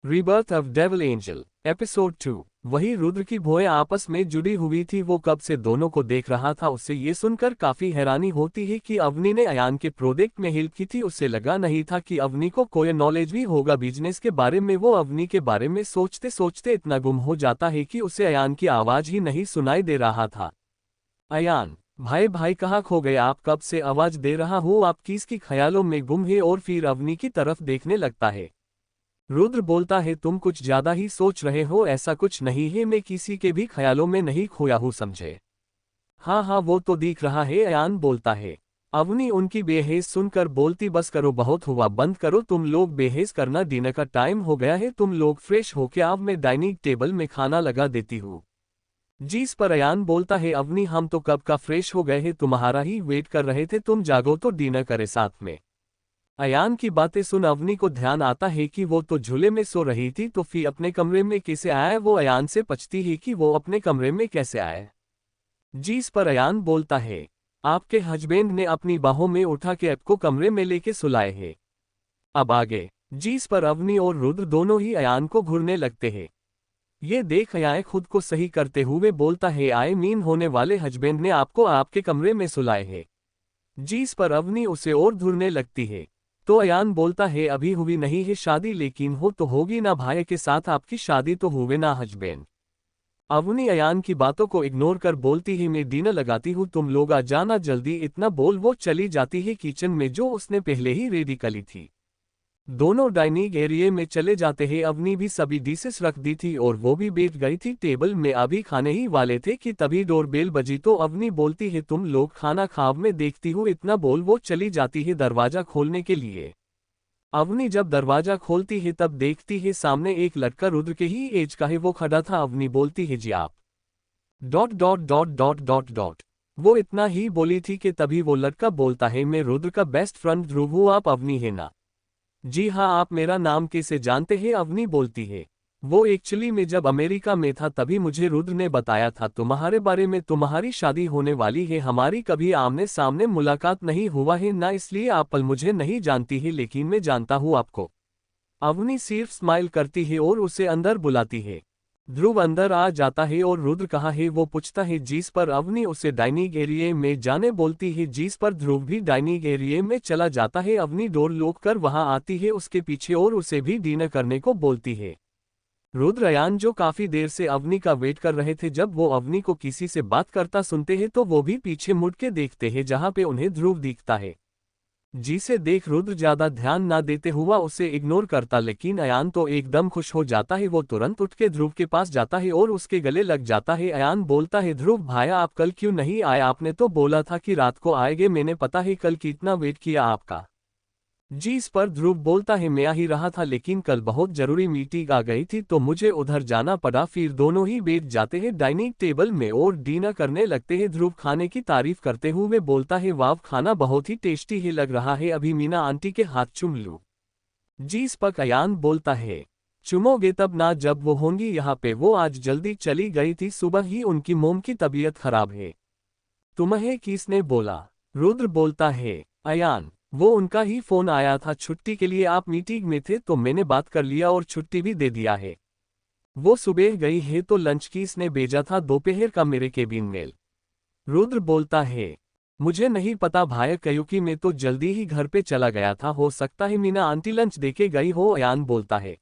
Rebirth of devil angel episode 2। वही रुद्र की भौएं आपस में जुड़ी हुई थी। वो कब से दोनों को देख रहा था। उससे ये सुनकर काफी हैरानी होती है कि अवनी ने अयान के प्रोजेक्ट में हेल्प की थी। उससे लगा नहीं था कि अवनी को कोई नॉलेज भी होगा बिजनेस के बारे में। वो अवनी के बारे में सोचते सोचते इतना गुम हो जाता है कि उसे अयान की आवाज ही नहीं सुनाई दे रहा था। अयान, भाई भाई कहाँ खो गए आप? कब से आवाज दे रहा हूँ, आप किसकी ख्यालों में गुम है? और फिर अवनी की तरफ देखने लगता है। रुद्र बोलता है, तुम कुछ ज्यादा ही सोच रहे हो। ऐसा कुछ नहीं है, मैं किसी के भी ख्यालों में नहीं खोया हूँ, समझे? हाँ हाँ, वो तो दिख रहा है, अयान बोलता है। अवनी उनकी बेहेज सुनकर बोलती, बस करो, बहुत हुआ, बंद करो तुम लोग बेहेज करना। डिनर का टाइम हो गया है, तुम लोग फ्रेश होके आओ, मैं डाइनिंग टेबल में खाना लगा देती हूँ। जिस पर अयान बोलता है, अवनी हम तो कब का फ्रेश हो गए हैं, तुम्हारा ही वेट कर रहे थे, तुम जागो तो डिनर करे साथ में। अयान की बातें सुन अवनी को ध्यान आता है कि वो तो झूले में सो रही थी, तो फिर अपने कमरे में कैसे आया? वो अयान से पूछती है कि वो अपने कमरे में कैसे आए। जिस पर अयान बोलता है, आपके हस्बैंड ने अपनी बाहों में उठा के आपको कमरे में लेके सुलाए हैं। अब आगे। जिस पर अवनी और रुद्र दोनों ही अयान को घूरने लगते हैं। ये देख अयान खुद को सही करते हुए बोलता है, आई मीन होने वाले हस्बैंड ने आपको आपके कमरे में सुलाए हैं। जिस पर अवनी उसे और घूरने लगती है। तो अयान बोलता है, अभी हुई नहीं है शादी, लेकिन हो तो होगी ना, भाई के साथ आपकी शादी तो हुए ना हस्बैंड। अवनी अयान की बातों को इग्नोर कर बोलती है, मैं डिनर लगाती हूँ, तुम लोग आ जाना जल्दी। इतना बोल वो चली जाती है किचन में, जो उसने पहले ही रेडी करी थी। दोनों डाइनिंग एरिया में चले जाते हैं। अवनी भी सभी डिशेस रख दी थी और वो भी बैठ गई थी टेबल में, अभी खाने ही वाले थे कि तभी डोरबेल बजी। तो अवनी बोलती है, तुम लोग खाना खाओ, मैं देखती हूँ। इतना बोल वो चली जाती है दरवाजा खोलने के लिए। अवनी जब दरवाजा खोलती है तब देखती है सामने एक लड़का रुद्र के ही एज का है, वो खड़ा था। अवनी बोलती है, जी आप dot dot dot dot dot dot. वो इतना ही बोली थी कि तभी वो लड़का बोलता है, मैं रुद्र का बेस्ट फ्रेंड ध्रुव हूँ, आप अवनी है ना? जी हाँ, आप मेरा नाम कैसे जानते हैं? अवनी बोलती है, वो एक्चुअली मैं जब अमेरिका में था तभी मुझे रुद्र ने बताया था तुम्हारे बारे में, तुम्हारी शादी होने वाली है। हमारी कभी आमने सामने मुलाकात नहीं हुआ है ना, इसलिए आप मुझे नहीं जानती है, लेकिन मैं जानता हूँ आपको। अवनी सिर्फ स्माइल करती है और उसे अंदर बुलाती है। ध्रुव अंदर आ जाता है और रुद्र कहाँ है वो पूछता है। जिस पर अवनी उसे डाइनिंग एरिया में जाने बोलती है। जिस पर ध्रुव भी डाइनिंग एरिया में चला जाता है। अवनी डोर लॉक कर वहां आती है उसके पीछे और उसे भी डिनर करने को बोलती है। रुद्र अयान जो काफी देर से अवनी का वेट कर रहे थे, जब वो अवनी को किसी से बात करता सुनते हैं तो वो भी पीछे मुड़ के देखते हैं, जहां पे उन्हें ध्रुव दिखता है। जिसे देख रुद्र ज्यादा ध्यान ना देते हुआ उसे इग्नोर करता, लेकिन अयान तो एकदम खुश हो जाता है। वो तुरंत उठ के ध्रुव के पास जाता है और उसके गले लग जाता है। अयान बोलता है, ध्रुव भाया आप कल क्यों नहीं आए? आपने तो बोला था कि रात को आएंगे, मैंने पता है कल कितना वेट किया आपका। जिस पर ध्रुव बोलता है, मैं आ ही रहा था, लेकिन कल बहुत जरूरी मीटिंग आ गई थी तो मुझे उधर जाना पड़ा। फिर दोनों ही बैठ जाते हैं डाइनिंग टेबल में और डिनर करने लगते हैं। ध्रुव खाने की तारीफ करते हुए बोलता है, वाव, खाना बहुत ही टेस्टी ही लग रहा है, अभी मीना आंटी के हाथ चूम लूं। जिस पर अयान बोलता है, चुमोगे तब ना जब वो होंगी यहाँ पे, वो आज जल्दी चली गई थी, सुबह ही उनकी मोम की तबीयत खराब है। तुम्हें किसने बोला? रुद्र बोलता है, अयान, वो उनका ही फोन आया था छुट्टी के लिए, आप मीटिंग में थे तो मैंने बात कर लिया और छुट्टी भी दे दिया है। वो सुबह गई है तो लंच किसने भेजा था दोपहर का मेरे केबिन मेल? रुद्र बोलता है, मुझे नहीं पता भाई, क्योंकि मैं तो जल्दी ही घर पे चला गया था, हो सकता है मीना आंटी लंच देके गई हो, अयान बोलता है।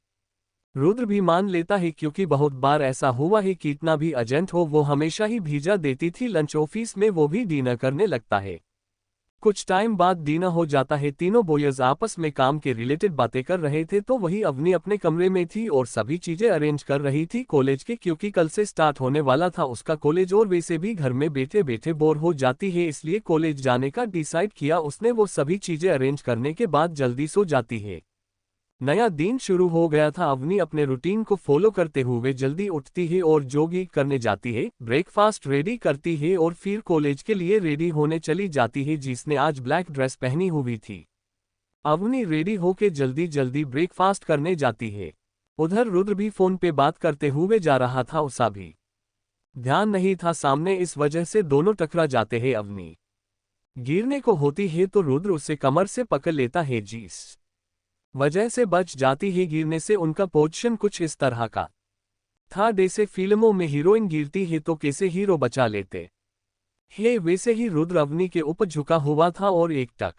रुद्र भी मान लेता है क्योंकि बहुत बार ऐसा हुआ है कि इतना भी अर्जेंट हो वो हमेशा ही भेजा देती थी लंच। ऑफिस में वो भी डिनर करने लगता है। कुछ टाइम बाद डिनर हो जाता है। तीनों बॉयज आपस में काम के रिलेटेड बातें कर रहे थे, तो वही अवनी अपने कमरे में थी और सभी चीजें अरेंज कर रही थी कॉलेज के, क्योंकि कल से स्टार्ट होने वाला था उसका कॉलेज और वैसे भी घर में बैठे बैठे बोर हो जाती है, इसलिए कॉलेज जाने का डिसाइड किया उसने। वो सभी चीजें अरेंज करने के बाद जल्दी सो जाती है। नया दिन शुरू हो गया था। अवनी अपने रूटीन को फॉलो करते हुए जल्दी उठती है और जॉगिंग करने जाती है, ब्रेकफास्ट रेडी करती है और फिर कॉलेज के लिए रेडी होने चली जाती है, जिसने आज ब्लैक ड्रेस पहनी हुई थी। अवनी रेडी होके जल्दी जल्दी ब्रेकफास्ट करने जाती है। उधर रुद्र भी फोन पे बात करते हुए जा रहा था, उसा भी ध्यान नहीं था सामने, इस वजह से दोनों टकरा जाते हैं। अवनी गिरने को होती है तो रुद्र उसे कमर से पकड़ लेता है। जीस वजह से बच जाती है। गिरने से उनका पोजीशन कुछ इस तरह का था, जैसे फिल्मों में हीरोइन गिरती है तो कैसे हीरो बचा लेते है, वैसे ही रुद्र अवनी के ऊपर झुका हुआ था और एकटक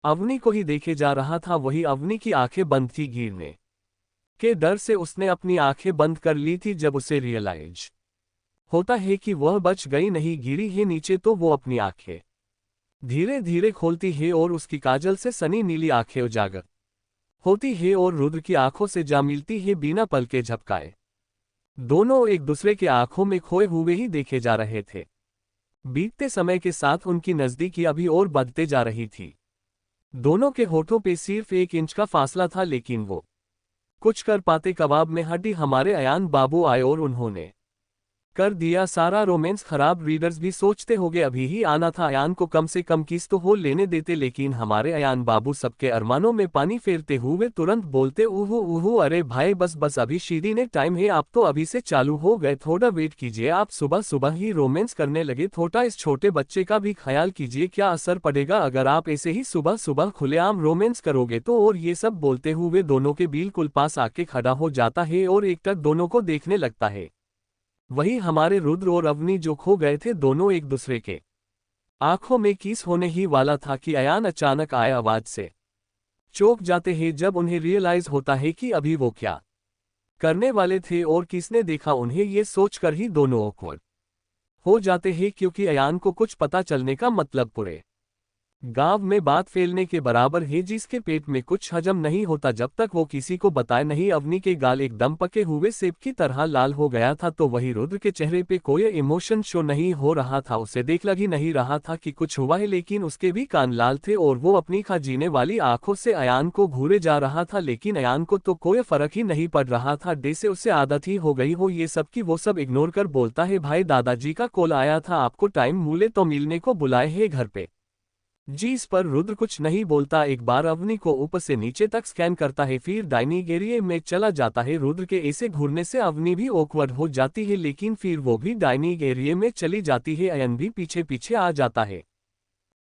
अवनी को ही देखे जा रहा था। वही अवनी की आंखें बंद थी। गिरने के डर से उसने अपनी आंखें बंद कर ली थी। जब उसे रियलाइज होता है कि वह बच गई, नहीं गिरी है नीचे, तो वो अपनी आंखें धीरे धीरे खोलती है और उसकी काजल से सनी नीली आंखें उजागर होती है और रुद्र की आंखों से जा मिलती है बिना पलके झपकाए। दोनों एक दूसरे के आंखों में खोए हुए ही देखे जा रहे थे। बीतते समय के साथ उनकी नजदीकी अभी और बढ़ते जा रही थी। दोनों के होठों पे सिर्फ 1 इंच का फासला था, लेकिन वो कुछ कर पाते। कबाब में हड्डी हमारे अयान बाबू आए और उन्होंने कर दिया सारा रोमांस खराब। रीडर्स भी सोचते होंगे अभी ही आना था, अयान को कम से कम किस तो हो लेने देते, लेकिन हमारे अयान बाबू सबके अरमानों में पानी फेरते हुए तुरंत बोलते, ऊहू ऊहू अरे भाई बस बस अभी शीदी ने टाइम है, आप तो अभी से चालू हो गए, थोड़ा वेट कीजिए। आप सुबह सुबह ही रोमांस करने लगे, थोड़ा इस छोटे बच्चे का भी ख्याल कीजिए, क्या असर पड़ेगा अगर आप ऐसे ही सुबह सुबह खुलेआम रोमांस करोगे तो। और ये सब बोलते हुए दोनों के बिल्कुल पास आके खड़ा हो जाता है और एकटक दोनों को देखने लगता है। वही हमारे रुद्र और अवनी जो खो गए थे, दोनों एक दूसरे के आंखों में किस होने ही वाला था कि अयान अचानक आए आवाज से चौंक जाते हैं जब उन्हें रियलाइज होता है कि अभी वो क्या करने वाले थे और किसने देखा उन्हें। ये सोचकर ही दोनों ऑकवर्ड हो जाते हैं, क्योंकि अयान को कुछ पता चलने का मतलब पूरे गांव में बात फैलने के बराबर है। जिसके पेट में कुछ हजम नहीं होता जब तक वो किसी को बताए नहीं। अवनी के गाल एकदम पके हुए सेब की तरह लाल हो गया था, तो वही रुद्र के चेहरे पे कोई इमोशन शो नहीं हो रहा था। उसे देख लग ही नहीं रहा था कि कुछ हुआ है, लेकिन उसके भी कान लाल थे और वो अपनी खा जीने वाली आंखों से अयान को घूरे जा रहा था। लेकिन अयान को तो कोई फर्क ही नहीं पड़ रहा था, जैसे उसे आदत ही हो गई हो ये सब की। वो सब इग्नोर कर बोलता है, भाई दादाजी का कॉल आया था, आपको टाइम मिले तो मिलने को बुलाए है घर पे जी। इस पर रुद्र कुछ नहीं बोलता, एक बार अवनी को ऊपर से नीचे तक स्कैन करता है, फिर डाइनिंग एरिया में चला जाता है। रुद्र के ऐसे घूरने से अवनी भी ऑकवर्ड हो जाती है, लेकिन फिर वो भी डाइनिंग एरिया में चली जाती है। अयन भी पीछे पीछे आ जाता है।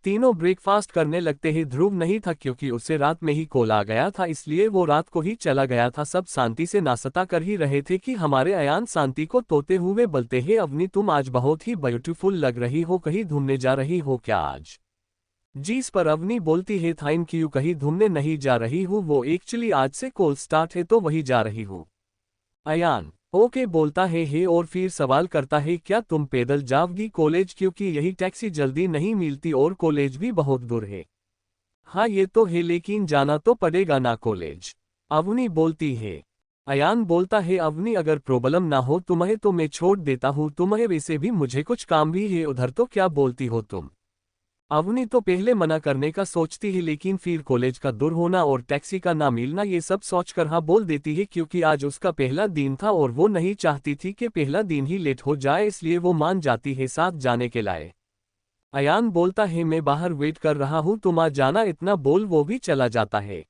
तीनों ब्रेकफास्ट करने लगते हैं। ध्रुव नहीं था, क्योंकि उसे रात में ही कॉल आ गया था, इसलिए वो रात को ही चला गया था। सब शांति से नाश्ता कर ही रहे थे कि हमारे अयान शांति को तोते हुए बोलते हैं, अवनी तुम आज बहुत ही ब्यूटीफुल लग रही हो, कहीं घूमने जा रही हो क्या आज जी। इस पर अवनी बोलती है, थैंक यू, कहीं घूमने नहीं जा रही हूँ, वो एक्चुअली आज से कॉल स्टार्ट है तो वही जा रही हूँ। अयान ओके बोलता है और फिर सवाल करता है, क्या तुम पैदल जाओगी कॉलेज, क्योंकि यही टैक्सी जल्दी नहीं मिलती और कॉलेज भी बहुत दूर है। हाँ ये तो है, लेकिन जाना तो पड़ेगा ना कॉलेज, अवनी बोलती है। अयान बोलता है, अवनी अगर प्रॉब्लम ना हो तुम्हें तो मैं छोड़ देता हूँ तुम्हें, वैसे भी मुझे कुछ काम भी है उधर, तो क्या बोलती हो तुम। अवनी तो पहले मना करने का सोचती है, लेकिन फिर कॉलेज का दूर होना और टैक्सी का ना मिलना ये सब सोचकर हाँ बोल देती है, क्योंकि आज उसका पहला दिन था और वो नहीं चाहती थी कि पहला दिन ही लेट हो जाए, इसलिए वो मान जाती है साथ जाने के लिए। अयान बोलता है, मैं बाहर वेट कर रहा हूँ तुम आ जाना, इतना बोल वो भी चला जाता है।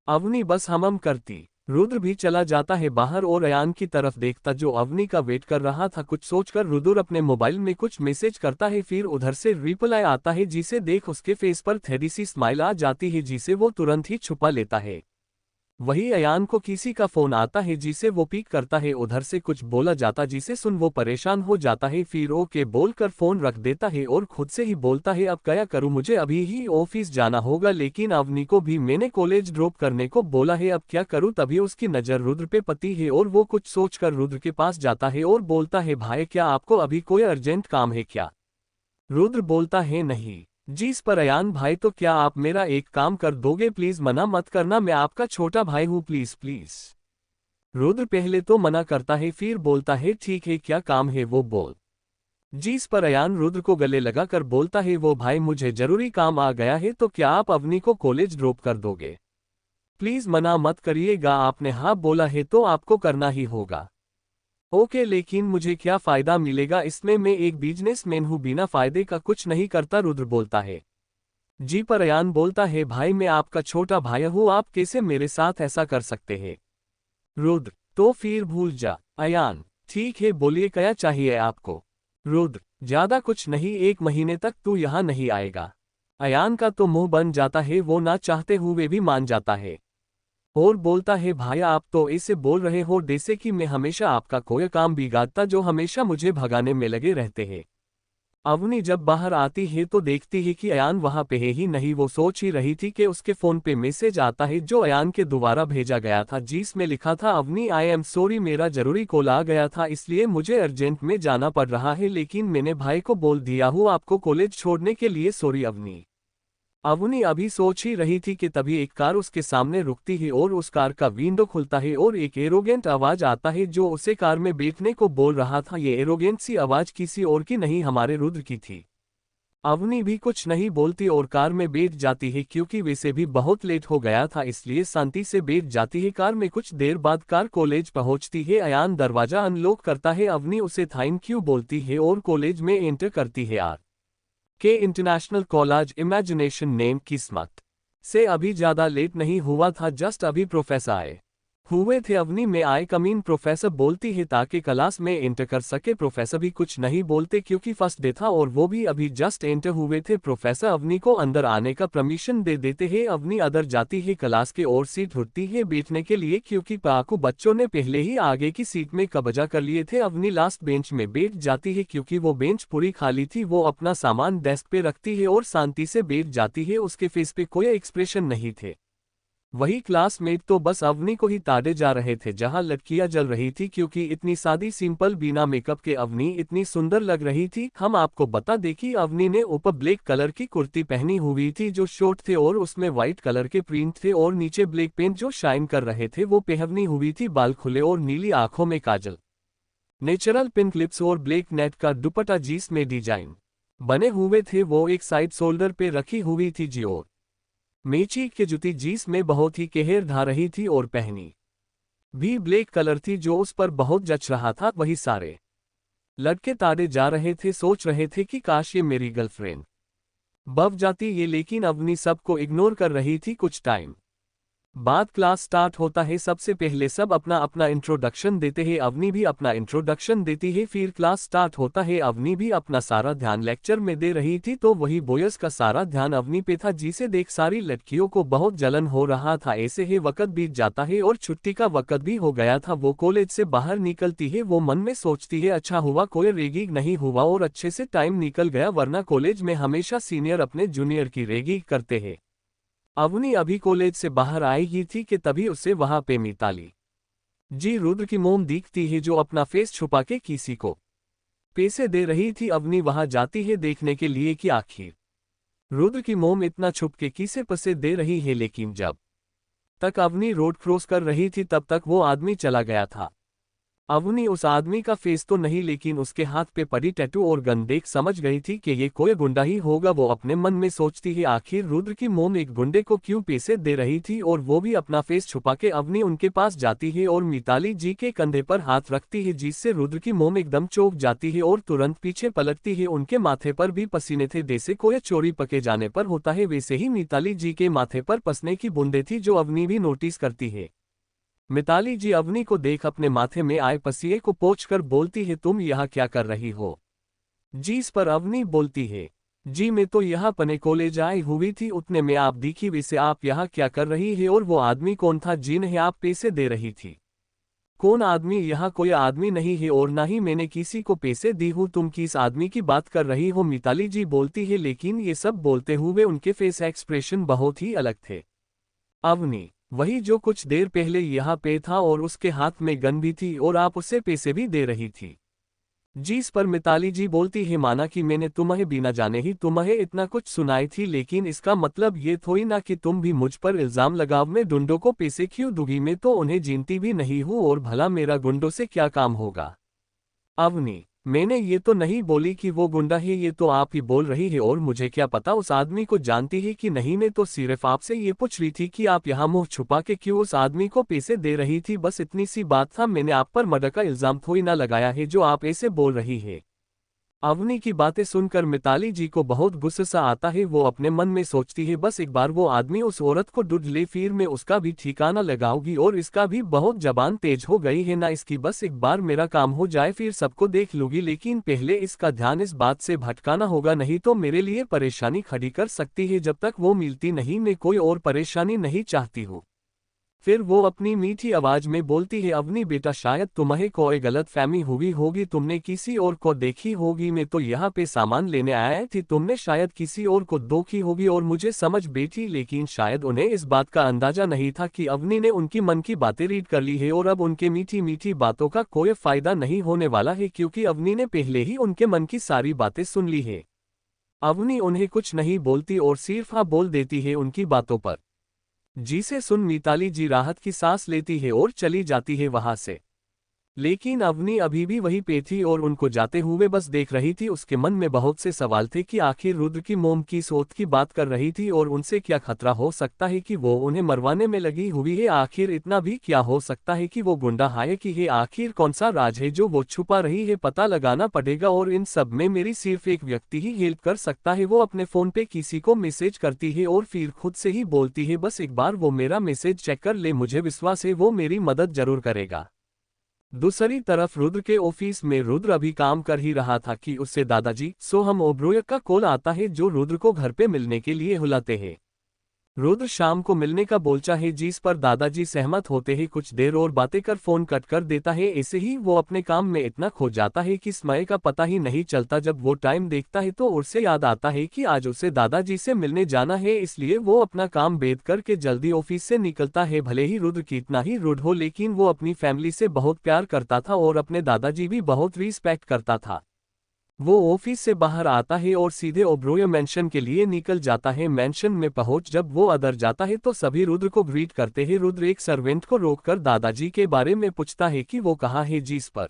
अवनी बस हम करती। रुद्र भी चला जाता है बाहर और अयान की तरफ देखता जो अवनी का वेट कर रहा था। कुछ सोचकर रुद्र अपने मोबाइल में कुछ मैसेज करता है, फिर उधर से रिप्लाई आता है, जिसे देख उसके फेस पर थोड़ी सी स्माइल आ जाती है, जिसे वो तुरंत ही छुपा लेता है। वही अयान को किसी का फोन आता है, जिसे वो पिक करता है। उधर से कुछ बोला जाता जिसे सुन वो परेशान हो जाता है, फिर ओके बोलकर फोन रख देता है और खुद से ही बोलता है, अब क्या करूं, मुझे अभी ही ऑफिस जाना होगा, लेकिन अवनी को भी मैंने कॉलेज ड्रॉप करने को बोला है, अब क्या करूं। तभी उसकी नजर रुद्र पे पड़ती है और वो कुछ सोचकर रुद्र के पास जाता है और बोलता है, भाई क्या आपको अभी कोई अर्जेंट काम है क्या। रुद्र बोलता है, नहीं जी। इस पर अयान, भाई तो क्या आप मेरा एक काम कर दोगे प्लीज, मना मत करना, मैं आपका छोटा भाई हूँ, प्लीज प्लीज। रुद्र पहले तो मना करता है, फिर बोलता है, ठीक है क्या काम है वो बोल जी। इस पर अयान रुद्र को गले लगाकर बोलता है, वो भाई मुझे जरूरी काम आ गया है, तो क्या आप अवनी को कॉलेज ड्रॉप कर दोगे प्लीज, मना मत करिएगा, आपने हाँ बोला है तो आपको करना ही होगा। ओके लेकिन मुझे क्या फायदा मिलेगा इसमें, मैं एक बिजनेसमैन हूँ, बिना फायदे का कुछ नहीं करता, रुद्र बोलता है जी। पर अयान बोलता है, भाई मैं आपका छोटा भाई हूँ, आप कैसे मेरे साथ ऐसा कर सकते हैं। रुद्र तो फिर भूल जा। अयान ठीक है बोलिए क्या चाहिए आपको। रुद्र ज्यादा कुछ नहीं, 1 महीने तक तू यहाँ नहीं आएगा। अयान का तो मुंह बन जाता है, वो ना चाहते हुए भी मान जाता है। और बोलता है भाई आप तो ऐसे बोल रहे हो जैसे कि मैं हमेशा आपका कोई काम बिगाड़ता जो हमेशा मुझे भगाने में लगे रहते हैं। अवनी जब बाहर आती है तो देखती है कि अयान वहां पे है ही नहीं। वो सोच ही रही थी कि उसके फोन पे मैसेज आता है जो अयान के द्वारा भेजा गया था जिसमें लिखा था अवनी आई एम सॉरी मेरा जरूरी कॉल आ गया था इसलिए मुझे अर्जेंट में जाना पड़ रहा है लेकिन मैंने भाई को बोल दिया हूँ आपको कॉलेज छोड़ने के लिए सॉरी अवनी। अवनी अभी सोच ही रही थी कि तभी एक कार उसके सामने रुकती है और उस कार का विंडो खुलता है और एक एरोगेंट आवाज आता है जो उसे कार में बैठने को बोल रहा था। ये एरोगेंट सी आवाज किसी और की नहीं हमारे रुद्र की थी। अवनी भी कुछ नहीं बोलती और कार में बैठ जाती है क्योंकि वैसे भी बहुत लेट हो गया था इसलिए शांति से बैठ जाती है कार में। कुछ देर बाद कार कॉलेज पहुंचती है। अयान दरवाजा अनलॉक करता है। अवनी उसे थैंक यू बोलती है और कॉलेज में एंटर करती है। के इंटरनेशनल कॉलेज इमेजिनेशन नेम किस्मत से अभी ज्यादा लेट नहीं हुआ था जस्ट अभी प्रोफेसर आए हुए थे। अवनी में आए कमीन प्रोफेसर बोलती है ताकि क्लास में एंटर कर सके। प्रोफेसर भी कुछ नहीं बोलते क्योंकि फर्स्ट डे था और वो भी अभी जस्ट एंटर हुए थे। प्रोफेसर अवनी को अंदर आने का परमिशन दे देते हैं। अवनी अंदर जाती है क्लास के और सीट ढूंढती है बैठने के लिए क्योंकि पाकू बच्चों ने पहले ही आगे की सीट में कब्जा कर लिए थे। अवनी लास्ट बेंच में बैठ जाती है क्योंकि वो बेंच पूरी खाली थी। वो अपना सामान डेस्क पे रखती है और शांति से बैठ जाती है। उसके फेस पे कोई एक्सप्रेशन नहीं थे। वही क्लासमेट तो बस अवनी को ही ताड़े जा रहे थे जहां लड़कियां जल रही थी क्योंकि इतनी सादी सिंपल बिना मेकअप के अवनी इतनी सुंदर लग रही थी। हम आपको बता दें कि अवनी ने ऊपर ब्लैक कलर की कुर्ती पहनी हुई थी जो शॉर्ट थे और उसमें व्हाइट कलर के प्रिंट थे और नीचे ब्लैक पेंट जो शाइन कर रहे थे वो पहनी हुई थी। बाल खुले और नीली आंखों में काजल, नेचुरल पिंक लिप्स और ब्लैक नेट का दुपट्टा जिस में डिजाइन बने हुए थे वो एक साइड शोल्डर पे रखी हुई थी जी। और मेची के जूती जीस में बहुत ही कहर ढा रही थी और पहनी भी ब्लैक कलर थी जो उस पर बहुत जच रहा था। वही सारे लड़के ताड़े जा रहे थे सोच रहे थे कि काश ये मेरी गर्लफ्रेंड बन जाती ये लेकिन अवनी सबको इग्नोर कर रही थी। कुछ टाइम बाद क्लास स्टार्ट होता है। सबसे पहले सब अपना अपना इंट्रोडक्शन देते हैं। अवनी भी अपना इंट्रोडक्शन देती है। फिर क्लास स्टार्ट होता है। अवनी भी अपना सारा ध्यान लेक्चर में दे रही थी तो वही बॉयज का सारा ध्यान अवनी पे था जिसे देख सारी लड़कियों को बहुत जलन हो रहा था। ऐसे ही वक्त बीत जाता है और छुट्टी का वक्त भी हो गया था। वो कॉलेज से बाहर निकलती है। वो मन में सोचती है अच्छा हुआ कोई रैगिंग नहीं हुआ और अच्छे से टाइम निकल गया वरना कॉलेज में हमेशा सीनियर अपने जूनियर की रैगिंग करते हैं। अवनी अभी कॉलेज से बाहर आएगी थी कि तभी उसे वहां पे मिताली जी रुद्र की मोम दिखती है जो अपना फेस छुपा के किसी को पैसे दे रही थी। अवनी वहां जाती है देखने के लिए कि आखिर रुद्र की मोम इतना छुप के किसे पैसे दे रही है लेकिन जब तक अवनी रोड क्रॉस कर रही थी तब तक वो आदमी चला गया था। अवनी उस आदमी का फेस तो नहीं लेकिन उसके हाथ पे पड़ी टैटू और गन देख समझ गई थी कि ये कोई गुंडा ही होगा। वो अपने मन में सोचती है आखिर रुद्र की मोम एक गुंडे को क्यों पैसे दे रही थी और वो भी अपना फेस छुपा के। अवनी उनके पास जाती है और मिताली जी के कंधे पर हाथ रखती है जिससे रुद्र की मोम एकदम चौंक जाती है और तुरंत पीछे पलटती है। उनके माथे पर भी पसीने थे जैसे कोई चोरी पके जाने पर होता है वैसे ही मिताली जी के माथे पर पसीने की बूंदें थी जो अवनी भी नोटिस करती है। मिताली जी अवनी को देख अपने माथे में आए पसीने को पोंछकर बोलती है तुम यहाँ क्या कर रही हो। जी इस पर अवनी बोलती है जी मैं तो यहाँ पने कॉलेज आई हुई थी उतने में आप दिखी वैसे आप यहाँ क्या कर रही है और वो आदमी कौन था जिन्हें आप पैसे दे रही थी। कौन आदमी, यहाँ कोई आदमी नहीं है और ना ही मैंने किसी को पैसे दी हूँ। तुम किस आदमी की बात कर रही हो मिताली जी बोलती है लेकिन ये सब बोलते हुए उनके फेस एक्सप्रेशन बहुत ही अलग थे। अवनी वही जो कुछ देर पहले यहाँ पे था और उसके हाथ में गन भी थी और आप उसे पैसे भी दे रही थी। जिस पर मिताली जी बोलती है माना कि मैंने तुम्हें बिना जाने ही तुम्हें इतना कुछ सुनाई थी लेकिन इसका मतलब ये थोड़ी ना कि तुम भी मुझ पर इल्जाम लगाव में गुंडों को पैसे क्यों दूंगी। मैं तो उन्हें जीनती भी नहीं हूँ और भला मेरा गुंडों से क्या काम होगा। अवनी मैंने ये तो नहीं बोली कि वो गुंडा है ये तो आप ही बोल रही है और मुझे क्या पता उस आदमी को जानती है कि नहीं। मैं तो सिर्फ आपसे ये पूछ रही थी कि आप यहाँ मुंह छुपा के क्यों उस आदमी को पैसे दे रही थी बस इतनी सी बात था। मैंने आप पर मर्डर का इल्जाम थोड़ी ना लगाया है जो आप ऐसे बोल रही है। अवनी की बातें सुनकर मिताली जी को बहुत गुस्सा आता है। वो अपने मन में सोचती है बस एक बार वो आदमी उस औरत को ढूंढ ले फिर मैं उसका भी ठिकाना लगाऊंगी और इसका भी बहुत जबान तेज हो गई है ना इसकी बस एक बार मेरा काम हो जाए फिर सबको देख लूंगी लेकिन पहले इसका ध्यान इस बात से भटकाना होगा नहीं तो मेरे लिए परेशानी खड़ी कर सकती है। जब तक वो मिलती नहीं मैं कोई और परेशानी नहीं चाहती हूँ। फिर वो अपनी मीठी आवाज में बोलती है, अवनी बेटा शायद तुम्हें कोई गलतफहमी हुई होगी, तुमने किसी और को देखी होगी, मैं तो यहाँ पे सामान लेने आया थी, तुमने शायद किसी और को देखी होगी और मुझे समझ बैठी। लेकिन शायद उन्हें इस बात का अंदाजा नहीं था कि अवनी ने उनकी मन की बातें रीड कर ली है और अब उनके मीठी मीठी बातों का कोई फायदा नहीं होने वाला है, क्योंकि अवनी ने पहले ही उनके मन की सारी बातें सुन ली है। अवनी उन्हें कुछ नहीं बोलती और सिर्फ हाँ बोल देती है उनकी बातों पर, जिसे सुन मिताली जी राहत की सांस लेती है और चली जाती है वहां से। लेकिन अवनी अभी भी वहीं पे थी और उनको जाते हुए बस देख रही थी। उसके मन में बहुत से सवाल थे कि आखिर रुद्र की मोम की सोच की बात कर रही थी और उनसे क्या खतरा हो सकता है कि वो उन्हें मरवाने में लगी हुई है। आखिर इतना भी क्या हो सकता है कि वो गुंडा है कि है, आखिर कौन सा राज है जो वो छुपा रही है, पता लगाना पड़ेगा और इन सब में मेरी सिर्फ एक व्यक्ति ही हेल्प कर सकता है। वो अपने फोन पे किसी को मैसेज करती है और फिर खुद से ही बोलती है, बस एक बार वो मेरा मैसेज चेक कर ले, मुझे विश्वास है वो मेरी मदद जरूर करेगा। दूसरी तरफ रुद्र के ऑफिस में रुद्र अभी काम कर ही रहा था कि उससे दादाजी सोहम ओब्रोय का कॉल आता है, जो रुद्र को घर पे मिलने के लिए बुलाते हैं। रुद्र शाम को मिलने का बोलता है, जिस पर दादाजी सहमत होते हैं। कुछ देर और बातें कर फोन कट कर देता है। ऐसे ही वो अपने काम में इतना खो जाता है कि समय का पता ही नहीं चलता। जब वो टाइम देखता है तो उसे याद आता है कि आज उसे दादाजी से मिलने जाना है, इसलिए वो अपना काम बेद करके जल्दी ऑफिस से निकलता है। भले ही रुद्र कितना ही रूड हो, लेकिन वो अपनी फैमिली से बहुत प्यार करता था और अपने दादाजी भी बहुत रिस्पेक्ट करता था। वो ऑफिस से बाहर आता है और सीधे ओब्रोय मैंशन के लिए निकल जाता है। मैंशन में पहुंच जब वो अंदर जाता है तो सभी रुद्र को ग्रीट करते हैं। रुद्र एक सर्वेंट को रोककर दादाजी के बारे में पूछता है कि वो कहाँ है, जिस पर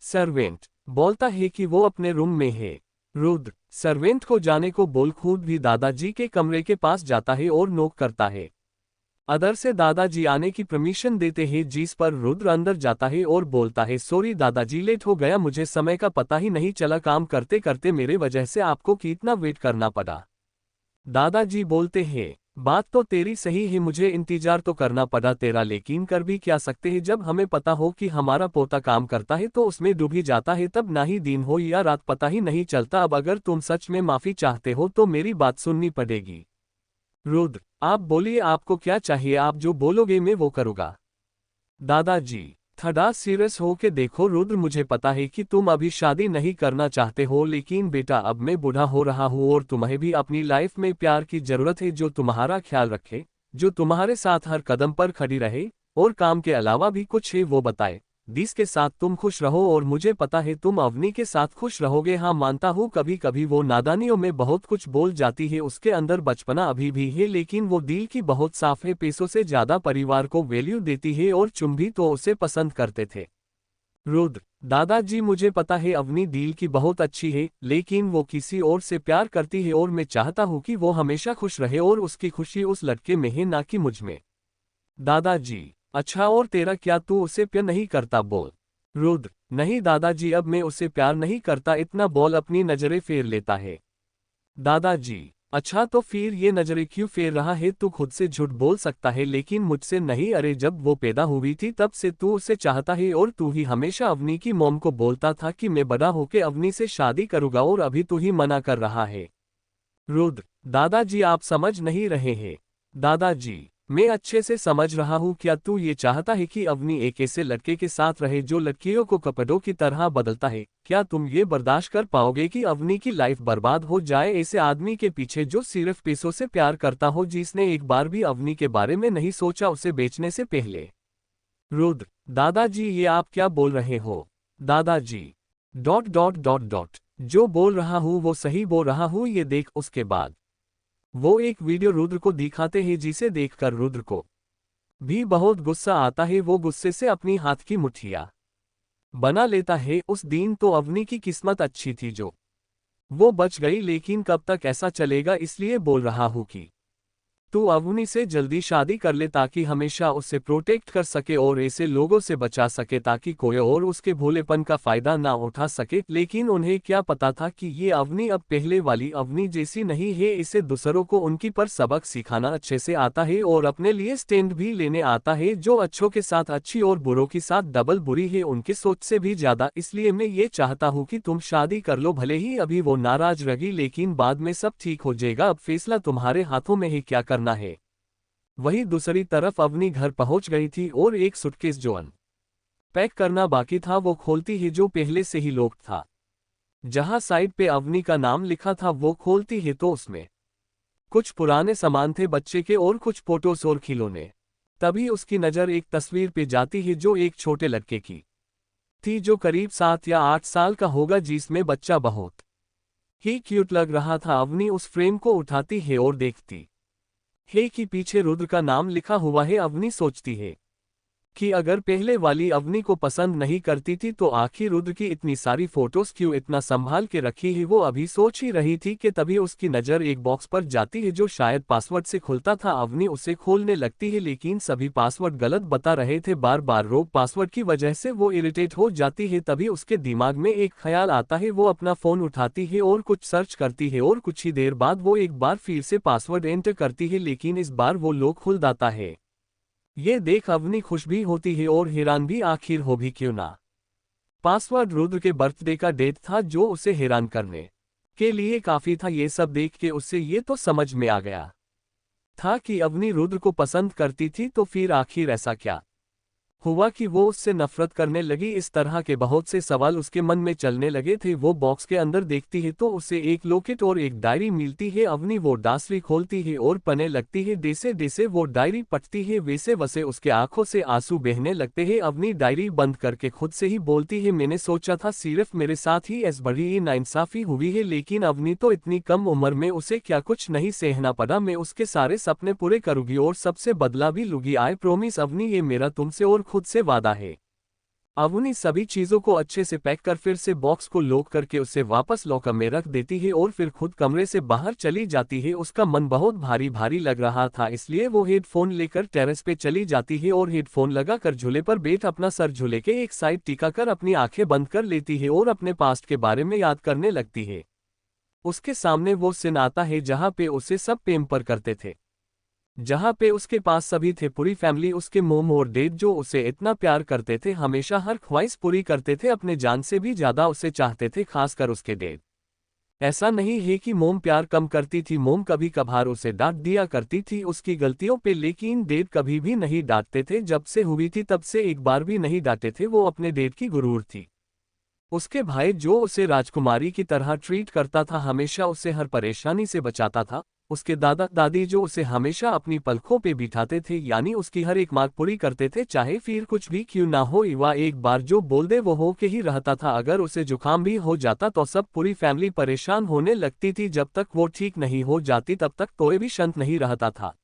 सर्वेंट बोलता है कि वो अपने रूम में है। रुद्र सर्वेंट को जाने को बोल खुद भी दादाजी के कमरे के पास जाता है और नॉक करता है। अदर से दादाजी आने की परमिशन देते हैं, जिस पर रुद्र अंदर जाता है और बोलता है, सॉरी दादाजी लेट हो गया, मुझे समय का पता ही नहीं चला, काम करते करते मेरे वजह से आपको कितना वेट करना पड़ा। दादाजी बोलते हैं, बात तो तेरी सही है, मुझे इंतजार तो करना पड़ा तेरा, लेकिन कर भी क्या सकते हैं। जब हमें पता हो कि हमारा पोता काम करता है तो उसमें डूब ही जाता है, तब ना ही दिन हो या रात पता ही नहीं चलता। अब अगर तुम सच में माफी चाहते हो तो मेरी बात सुननी पड़ेगी। रुद्र आप बोलिए, आपको क्या चाहिए, आप जो बोलोगे मैं वो करूँगा। दादाजी थोड़ा सीरियस हो के देखो रुद्र, मुझे पता है कि तुम अभी शादी नहीं करना चाहते हो, लेकिन बेटा अब मैं बूढ़ा हो रहा हूँ और तुम्हें भी अपनी लाइफ में प्यार की जरूरत है, जो तुम्हारा ख्याल रखे, जो तुम्हारे साथ हर कदम पर खड़ी रहे और काम के अलावा भी कुछ है वो बताए। जिसके साथ तुम खुश रहो और मुझे पता है तुम अवनी के साथ खुश रहोगे। हाँ मानता हूँ कभी कभी वो नादानियों में बहुत कुछ बोल जाती है, उसके अंदर बचपना अभी भी है, लेकिन वो दिल की बहुत साफ है, पैसों से ज्यादा परिवार को वैल्यू देती है और तुम भी तो उसे पसंद करते थे। रुद्र दादाजी मुझे पता है अवनी दिल की बहुत अच्छी है, लेकिन वो किसी और से प्यार करती है और मैं चाहता हूँ कि वो हमेशा खुश रहे और उसकी खुशी उस लड़के में है, ना कि मुझ में। दादाजी अच्छा और तेरा क्या, तू उसे प्यार नहीं करता बोल। रुद्र नहीं दादाजी, अब मैं उसे प्यार नहीं करता, इतना बोल अपनी नजरें फेर लेता है। दादाजी अच्छा तो फिर ये नजरें क्यों फेर रहा है, तू खुद से झूठ बोल सकता है लेकिन मुझसे नहीं। अरे जब वो पैदा हुई थी तब से तू उसे चाहता है और तू ही हमेशा अवनी की मॉम को बोलता था कि मैं बड़ा होके अवनी से शादी करूंगा और अभी तू ही मना कर रहा है। रुद्र दादाजी आप समझ नहीं रहे हैं। दादाजी मैं अच्छे से समझ रहा हूँ, क्या तू ये चाहता है कि अवनी एक ऐसे लड़के के साथ रहे जो लड़कियों को कपड़ों की तरह बदलता है? क्या तुम ये बर्दाश्त कर पाओगे कि अवनी की लाइफ बर्बाद हो जाए ऐसे आदमी के पीछे जो सिर्फ पैसों से प्यार करता हो, जिसने एक बार भी अवनी के बारे में नहीं सोचा उसे बेचने से पहले? रुद्र दादाजी ये आप क्या बोल रहे हो? दादाजी डॉट डॉट डॉट डॉट जो बोल रहा हूँ वो सही बोल रहा हूँ, ये देख। उसके बाद वो एक वीडियो रुद्र को दिखाते हैं, जिसे देखकर रुद्र को भी बहुत गुस्सा आता है। वो गुस्से से अपनी हाथ की मुट्ठियां बना लेता है। उस दिन तो अवनी की किस्मत अच्छी थी जो वो बच गई, लेकिन कब तक ऐसा चलेगा, इसलिए बोल रहा हूँ कि तू अवनी से जल्दी शादी कर ले ताकि हमेशा उसे प्रोटेक्ट कर सके और ऐसे लोगों से बचा सके ताकि कोई और उसके भोलेपन का फायदा ना उठा सके। लेकिन उन्हें क्या पता था कि ये अवनी अब पहले वाली अवनी जैसी नहीं है, इसे दूसरों को उनकी पर सबक सिखाना अच्छे से आता है और अपने लिए स्टैंड भी लेने आता है, जो अच्छों के साथ अच्छी और बुरों के साथ डबल बुरी है, उनकी सोच से भी ज्यादा। इसलिए मैं ये चाहता हूँ कि तुम शादी कर लो, भले ही अभी वो नाराज रही लेकिन बाद में सब ठीक हो जाएगा। अब फैसला तुम्हारे हाथों में है क्या करना है। वहीं दूसरी तरफ अवनी घर पहुंच गई थी और एक सूटकेस जो पैक करना बाकी था वो खोलती ही जो पहले से ही लॉक्ड था। जहां साइड पे अवनी का नाम लिखा था वो खोलती है तो उसमें कुछ पुराने सामान थे बच्चे के और कुछ फोटोस और खिलौने। तभी उसकी नज़र एक तस्वीर पे जाती है जो एक छोटे लड़के की थी जो करीब 7 या 8 साल का होगा, जिसमें बच्चा बहुत ही क्यूट लग रहा था। अवनी उस फ्रेम को उठाती है और देखती है कि पीछे रुद्र का नाम लिखा हुआ है। अवनी सोचती है कि अगर पहले वाली अवनी को पसंद नहीं करती थी तो आखिर रुद्र की इतनी सारी फोटोज क्यों इतना संभाल के रखी है। वो अभी सोच ही रही थी कि तभी उसकी नज़र एक बॉक्स पर जाती है जो शायद पासवर्ड से खुलता था। अवनी उसे खोलने लगती है लेकिन सभी पासवर्ड गलत बता रहे थे। बार बार रोग पासवर्ड की वजह से वो इरिटेट हो जाती है। तभी उसके दिमाग में एक ख्याल आता है। वो अपना फ़ोन उठाती है और कुछ सर्च करती है और कुछ ही देर बाद वो एक बार फिर से पासवर्ड एंटर करती है लेकिन इस बार वो लॉक खुल जाता है। ये देख अवनी खुश भी होती है और हैरान भी, आखिर हो भी क्यों ना। पासवर्ड रुद्र के बर्थडे का डेट था जो उसे हैरान करने के लिए काफी था। ये सब देख के उससे ये तो समझ में आ गया था कि अवनी रुद्र को पसंद करती थी, तो फिर आखिर ऐसा क्या हुआ कि वो उससे नफरत करने लगी। इस तरह के बहुत से सवाल उसके मन में चलने लगे थे। वो बॉक्स के अंदर देखती है तो उसे एक लॉकेट और एक डायरी मिलती है। अवनी वो डायरी खोलती है और पढ़ने लगती है। जैसे जैसे वो डायरी पढ़ती है वैसे वैसे उसके आंखों से आंसू बहने लगते हैं। अवनी डायरी बंद करके खुद से ही बोलती है, मैंने सोचा था सिर्फ मेरे साथ ही ऐसी बड़ी नाइंसाफी हुई है, लेकिन अवनी तो इतनी कम उम्र में उसे क्या कुछ नहीं सहना पड़ा। मैं उसके सारे सपने पूरे करूंगी और सबसे बदला भी लूंगी। आई प्रॉमिस अवनी, ये मेरा तुमसे और खुद से वादा है। अवनी सभी चीजों को अच्छे से पैक कर फिर से बॉक्स को लॉक करके उसे वापस लॉकर में रख देती है और फिर खुद कमरे से बाहर चली जाती है। उसका मन बहुत भारी भारी लग रहा था, इसलिए वो हेडफोन लेकर टेरेस पे चली जाती है और हेडफोन लगाकर झूले पर बैठ अपना सर झूले के एक साइड टिकाकर अपनी आंखें बंद कर लेती है और अपने पास्ट के बारे में याद करने लगती है। उसके सामने वो सीन आता है जहां पे उसे सब पैम्पर करते थे, जहां पे उसके पास सभी थे, पूरी फैमिली, उसके मोम और डैड जो उसे इतना प्यार करते थे, हमेशा हर ख्वाहिश पूरी करते थे, अपने जान से भी ज्यादा उसे चाहते थे, खासकर उसके डैड। ऐसा नहीं है कि मोम प्यार कम करती थी, मोम कभी कभार उसे डांट दिया करती थी उसकी गलतियों पे, लेकिन डैड कभी भी नहीं डांटते थे। जब से हुई थी तब से एक बार भी नहीं डांटे थे। वो अपने डैड की गुरूर थी। उसके भाई जो उसे राजकुमारी की तरह ट्रीट करता था, हमेशा उसे हर परेशानी से बचाता था। उसके दादा दादी जो उसे हमेशा अपनी पलकों पे बिठाते थे, यानी उसकी हर एक मांग पूरी करते थे, चाहे फिर कुछ भी क्यों ना हो। इवा एक बार जो बोल दे वो हो के ही रहता था। अगर उसे जुकाम भी हो जाता तो सब पूरी फैमिली परेशान होने लगती थी। जब तक वो ठीक नहीं हो जाती तब तक कोई भी शांत नहीं रहता था।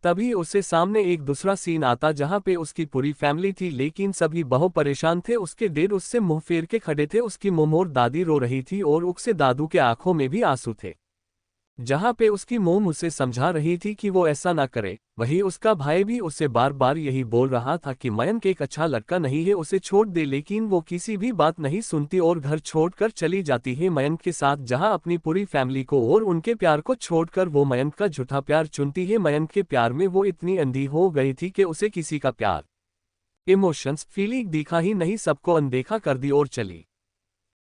तभी उसे सामने एक दूसरा सीन आता जहां पे उसकी पूरी फैमिली थी लेकिन सभी बहुत परेशान थे। उसके डैड उससे मुंह फेर के खड़े थे, उसकी मोम और दादी रो रही थी और उसके दादू के आंखों में भी आंसू थे। जहां पे उसकी मोम उसे समझा रही थी कि वो ऐसा ना करे, वहीं उसका भाई भी उसे बार बार यही बोल रहा था कि मयंक एक अच्छा लड़का नहीं है, उसे छोड़ दे, लेकिन वो किसी भी बात नहीं सुनती और घर छोड़कर चली जाती है मयंक के साथ, जहां अपनी पूरी फैमिली को और उनके प्यार को छोड़कर वो मयंक का झूठा प्यार चुनती है। मयंक के प्यार में वो इतनी अंधी हो गई थी कि उसे किसी का प्यार, इमोशंस, फीलिंग दिखा ही नहीं, सबको अनदेखा कर दी और चली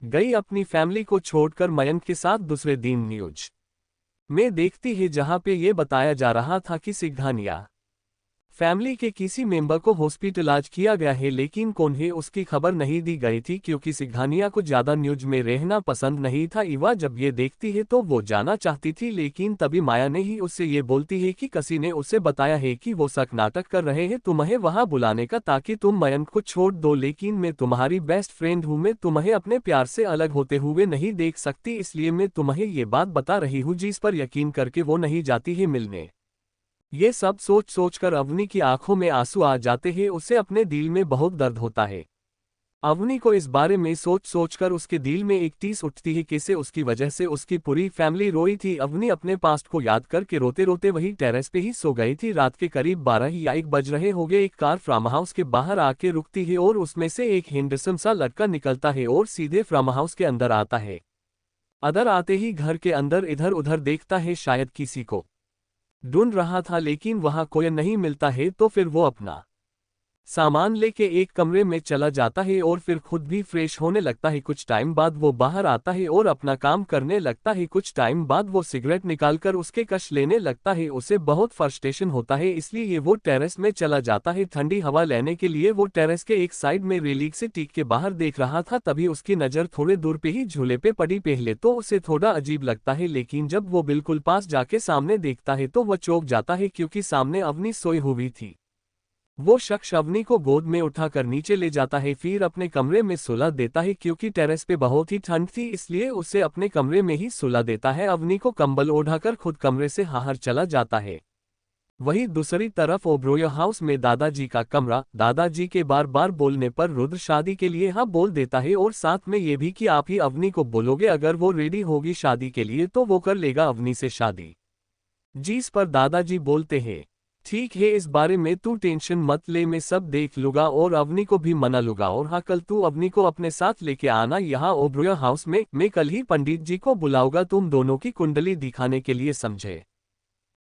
गई अपनी फैमिली को छोड़कर मयंक के साथ। दूसरे दिन न्यूज में देखती है जहां पे ये बताया जा रहा था कि सिंघानिया फैमिली के किसी मेंबर को हॉस्पिटलाइज किया गया है, लेकिन कौन है उसकी खबर नहीं दी गई थी क्योंकि सिंघानिया को ज्यादा न्यूज में रहना पसंद नहीं था। इवा जब ये देखती है तो वो जाना चाहती थी, लेकिन तभी माया ने ही उससे ये बोलती है कि किसी ने उसे बताया है कि वो शक नाटक कर रहे हैं तुम्हें वहां बुलाने का ताकि तुम मयंक को छोड़ दो, लेकिन मैं तुम्हारी बेस्ट फ्रेंड हूं, मैं तुम्हें अपने प्यार से अलग होते हुए नहीं देख सकती, इसलिए मैं तुम्हें ये बात बता रही हूँ। जिस पर यकीन करके वो नहीं जाती है मिलने। ये सब सोच सोचकर अवनी की आंखों में आंसू आ जाते हैं, उसे अपने दिल में बहुत दर्द होता है। अवनी को इस बारे में सोच सोचकर उसके दिल में एक टीस उठती है, कैसे उसकी वजह से उसकी पूरी फैमिली रोई थी। अवनी अपने पास्ट को याद करके रोते रोते वही टेरेस पे ही सो गई थी। रात के करीब 12 या 1 बज रहे होंगे। एक कार फार्म हाउस के बाहर आके रुकती है और उसमें से एक हैंडसम सा लड़का निकलता है और सीधे फार्म हाउस के अंदर आता है। अंदर आते ही घर के अंदर इधर उधर देखता है, शायद किसी को ढूंढ रहा था, लेकिन वहां कोई नहीं मिलता है। तो फिर वो अपना सामान लेके एक कमरे में चला जाता है और फिर खुद भी फ्रेश होने लगता है। कुछ टाइम बाद वो बाहर आता है और अपना काम करने लगता है। कुछ टाइम बाद वो सिगरेट निकालकर उसके कश लेने लगता है। उसे बहुत फ्रस्ट्रेशन होता है, इसलिए वो टेरेस में चला जाता है ठंडी हवा लेने के लिए। वो टेरेस के एक साइड में रेलिंग से टीक के बाहर देख रहा था, तभी उसकी नज़र थोड़े दूर पे ही झूले पे पड़ी। पहले तो उसे थोड़ा अजीब लगता है, लेकिन जब वो बिल्कुल पास जाके सामने देखता है तो वह चौंक जाता है, क्योंकि सामने अवनी सोई हुई थी। वो शख्स अवनी को गोद में उठाकर नीचे ले जाता है, फिर अपने कमरे में सुला देता है। क्योंकि टेरेस पे बहुत ही ठंड थी, इसलिए उसे अपने कमरे में ही सुला देता है। अवनी को कंबल ओढ़ाकर खुद कमरे से बाहर चला जाता है। वहीं दूसरी तरफ ओब्रोय हाउस में दादाजी का कमरा। दादाजी के बार बार बोलने पर रुद्र शादी के लिए हाँ बोल देता है, और साथ में ये भी कि आप ही अवनी को बोलोगे, अगर वो रेडी होगी शादी के लिए तो वो कर लेगा अवनी से शादी। जिस पर दादाजी बोलते हैं, ठीक है, इस बारे में तू टेंशन मत ले, मैं सब देख लूंगा और अवनी को भी मना लूंगा। और हाँ, कल तू अवनी को अपने साथ लेके आना यहाँ ओब्रोय हाउस में। मैं कल ही पंडित जी को बुलाऊंगा तुम दोनों की कुंडली दिखाने के लिए, समझे।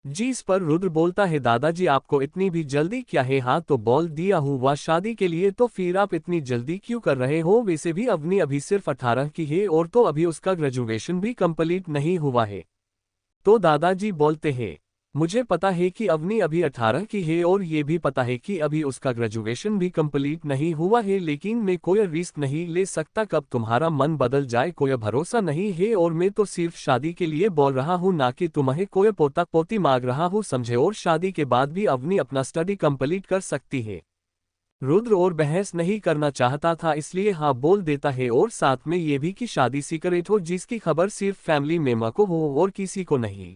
जिस पर रुद्र बोलता है, दादाजी आपको इतनी भी जल्दी क्या है? हाँ तो बोल दिया हूँ वह शादी के लिए, तो फिर आप इतनी जल्दी क्यों कर रहे हो? वैसे भी अवनी अभी सिर्फ 18 की है और तो अभी उसका ग्रेजुएशन भी कंप्लीट नहीं हुआ है। तो दादाजी बोलते हैं, मुझे पता है कि अवनी अभी 18 की है और ये भी पता है कि अभी उसका ग्रेजुएशन भी कंप्लीट नहीं हुआ है, लेकिन मैं कोई रिस्क नहीं ले सकता, कब तुम्हारा मन बदल जाए कोई भरोसा नहीं है। और मैं तो सिर्फ शादी के लिए बोल रहा हूँ, ना कि तुम्हें कोई पोता पोती मांग रहा हूँ, समझे। और शादी के बाद भी अवनी अपना स्टडी कंप्लीट कर सकती है। रुद्र और बहस नहीं करना चाहता था, इसलिए हाँ बोल देता है, और साथ में ये भी कि शादी सीक्रेट हो, जिसकी खबर सिर्फ फैमिली मेंबर को हो और किसी को नहीं।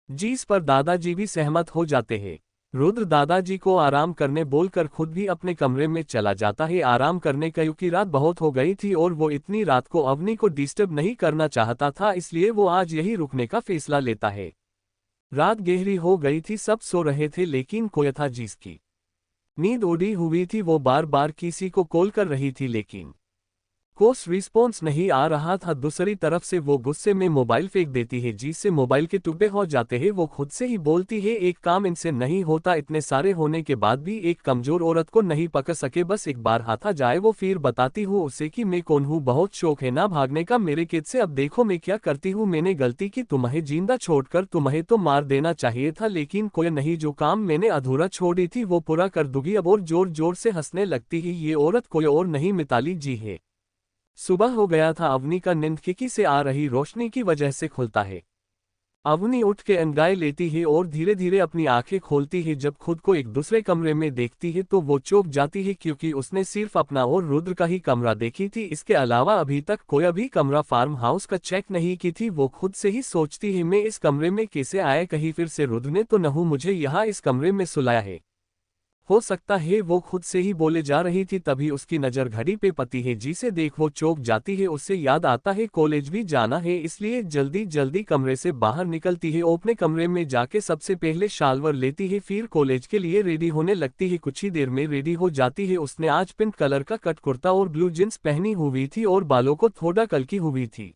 जिस पर दादाजी भी सहमत हो जाते हैं। रुद्र दादाजी को आराम करने बोलकर खुद भी अपने कमरे में चला जाता है आराम करने का, क्योंकि रात बहुत हो गई थी और वो इतनी रात को अवनी को डिस्टर्ब नहीं करना चाहता था, इसलिए वो आज यही रुकने का फैसला लेता है। रात गहरी हो गई थी, सब सो रहे थे, लेकिन कोई था जिसकी नींद उड़ी हुई थी। वो बार बार किसी को कॉल कर रही थी, लेकिन कोस रिस्पॉन्स नहीं आ रहा था। दूसरी तरफ से वो गुस्से में मोबाइल फेंक देती है, जिससे मोबाइल के टुकड़े हो जाते हैं। वो खुद से ही बोलती है, एक काम इनसे नहीं होता, इतने सारे होने के बाद भी एक कमजोर औरत को नहीं पकड़ सके, बस एक बार हाथा जाए। वो फिर बताती हूँ उसे कि मैं कौन हूँ, बहुत शौक है ना भागने का मेरे कैद से, अब देखो मैं क्या करती हूँ, मैंने गलती की, तुम्हें जिंदा छोड़कर तुम्हें तो मार देना चाहिए था, लेकिन कोई नहीं, जो काम मैंने अधूरा छोड़ी थी वो पूरा कर दूंगी अब। और जोर जोर से हंसने लगती है। ये औरत कोई और नहीं मिताली जी है। सुबह हो गया था। अवनी का नींद खिड़की से आ रही रोशनी की वजह से खुलता है। अवनी उठ के अंगड़ाई लेती है और धीरे धीरे अपनी आंखें खोलती है। जब खुद को एक दूसरे कमरे में देखती है तो वो चौंक जाती है, क्योंकि उसने सिर्फ अपना और रुद्र का ही कमरा देखी थी, इसके अलावा अभी तक कोई भी कमरा फार्म हाउस का चेक नहीं की थी। वो खुद से ही सोचती है, मैं इस कमरे में कैसे आया, कहीं फिर से रुद्र ने तो नहीं मुझे यहाँ इस कमरे में सुलाया है। हो सकता है वो खुद से ही बोले जा रही थी, तभी उसकी नज़र घड़ी पे पड़ती है, जिसे देख वो चौंक जाती है। उससे याद आता है कॉलेज भी जाना है, इसलिए जल्दी जल्दी कमरे से बाहर निकलती है। अपने कमरे में जाके सबसे पहले शालवर लेती है, फिर कॉलेज के लिए रेडी होने लगती है। कुछ ही देर में रेडी हो जाती है। उसने आज पिंक कलर का कट कुर्ता और ब्लू जींस पहनी हुई थी और बालों को थोड़ा कलकी हुई थी।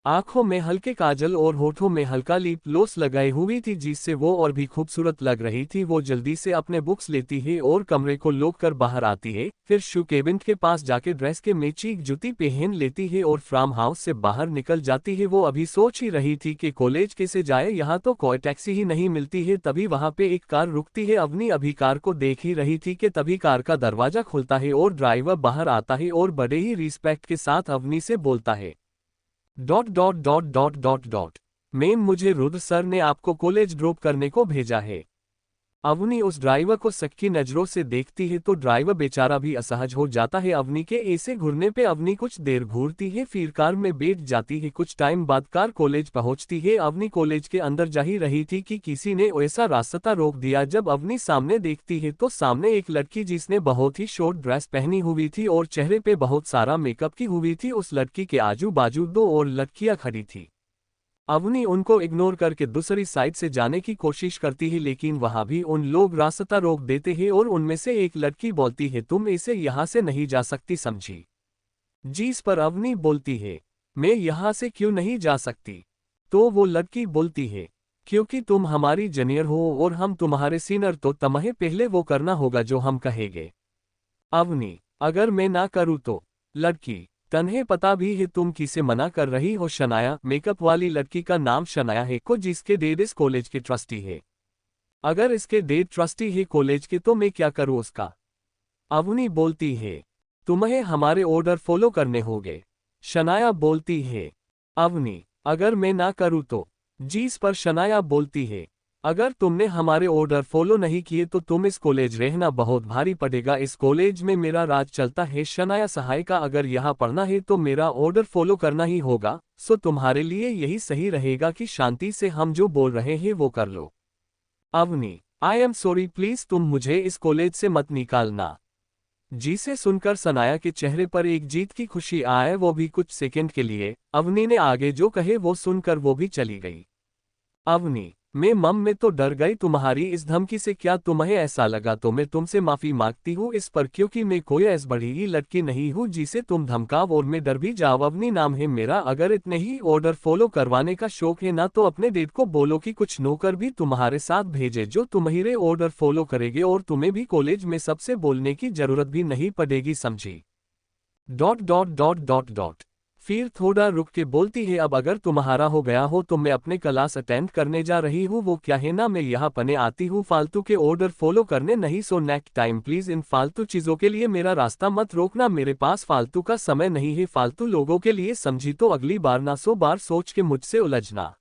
आंखों में हल्के काजल और होठों में हल्का लिप ग्लोस लगाई हुई थी, जिससे वो और भी खूबसूरत लग रही थी। वो जल्दी से अपने बुक्स लेती है और कमरे को लॉक कर बाहर आती है। फिर शू केबिन के पास जाके ड्रेस के मैचिंग जूती पहन लेती है और फार्म हाउस से बाहर निकल जाती है। वो अभी सोच ही रही थी कि कॉलेज कैसे जाए, यहाँ तो कोई टैक्सी ही नहीं मिलती है, तभी वहाँ पे एक कार रुकती है। अवनी अभी कार को देख ही रही थी कि तभी कार का दरवाजा खुलता है और ड्राइवर बाहर आता है और बड़े ही रिस्पेक्ट के साथ अवनी से बोलता है, मैम, मुझे रुद्र सर ने आपको कॉलेज ड्रॉप करने को भेजा है। अवनी उस ड्राइवर को शक की नजरों से देखती है तो ड्राइवर बेचारा भी असहज हो जाता है। अवनी के ऐसे घूरने पे अवनी कुछ देर घूरती है, फिर कार में बैठ जाती है। कुछ टाइम बाद कार कॉलेज पहुंचती है। अवनी कॉलेज के अंदर जा ही रही थी कि किसी ने ऐसा रास्ता रोक दिया। जब अवनी सामने देखती है तो सामने एक लड़की, जिसने बहुत ही शॉर्ट ड्रेस पहनी हुई थी और चेहरे पे बहुत सारा मेकअप की हुई थी। उस लड़की के आजू बाजू 2 और लड़कियां खड़ी थी। अवनी उनको इग्नोर करके दूसरी साइड से जाने की कोशिश करती है, लेकिन वहां भी उन लोग रास्ता रोक देते हैं और उनमें से एक लड़की बोलती है, तुम ऐसे यहाँ से नहीं जा सकती, समझी। जिस पर अवनी बोलती है, मैं यहाँ से क्यों नहीं जा सकती? तो वो लड़की बोलती है, क्योंकि तुम हमारी जूनियर हो और हम तुम्हारे सीनियर, तो तुम्हें पहले वो करना होगा जो हम कहेंगे। अवनी, अगर मैं ना करूँ तो। लड़की, तन्हे पता भी है तुम किसे मना कर रही हो। शनाया, मेकअप वाली लड़की का नाम शनाया है को जिसके डैड इस कॉलेज के ट्रस्टी है। अगर इसके डैड ट्रस्टी है कॉलेज के तो मैं क्या करूँ उसका। अवनी बोलती है, तुम्हें हमारे ऑर्डर फॉलो करने होंगे। शनाया बोलती है, अवनी, अगर मैं ना करूँ तो। जिस पर शनाया बोलती है, अगर तुमने हमारे ऑर्डर फॉलो नहीं किए तो तुम इस कॉलेज रहना बहुत भारी पड़ेगा। इस कॉलेज में मेरा राज चलता है। शनाया सहायिका, अगर यहाँ पढ़ना है तो मेरा ऑर्डर फॉलो करना ही होगा। सो तुम्हारे लिए यही सही रहेगा कि शांति से हम जो बोल रहे हैं वो कर लो। Avani, I am sorry, please तुम मुझे इस कॉलेज से मत निकालना। जिसे सुनकर सनाया के चेहरे पर एक जीत की खुशी आए, वो भी कुछ सेकंड के लिए। अवनी ने आगे जो कहे वो सुनकर वो भी चली गई। अवनी, मैं तो डर गई तुम्हारी इस धमकी से। क्या तुम्हें ऐसा लगा तो मैं तुमसे माफी मांगती हूँ इस पर, क्योंकि मैं कोई ऐसी बड़ी लड़की नहीं हूँ जिसे तुम धमकाओ और मैं डर भी जाओ। अवनी नाम है मेरा। अगर इतने ही ऑर्डर फॉलो करवाने का शौक है ना तो अपने डैड को बोलो कि कुछ नौकर भी तुम्हारे साथ भेजे जो तुम्हारे ऑर्डर फॉलो करेंगे और तुम्हें भी कॉलेज में सबसे बोलने की जरूरत भी नहीं पड़ेगी, समझी। Dot dot dot dot dot फिर थोड़ा रुक के बोलती है, अब अगर तुम्हारा हो गया हो तो मैं अपने क्लास अटेंड करने जा रही हूँ। वो क्या है ना, मैं यहाँ पने आती हूँ फालतू के ऑर्डर फॉलो करने नहीं। सो नेक्स्ट टाइम प्लीज इन फालतू चीजों के लिए मेरा रास्ता मत रोकना। मेरे पास फालतू का समय नहीं है फालतू लोगों के लिए, समझी। तो अगली बार ना 100 बार सोच के मुझसे उलझना।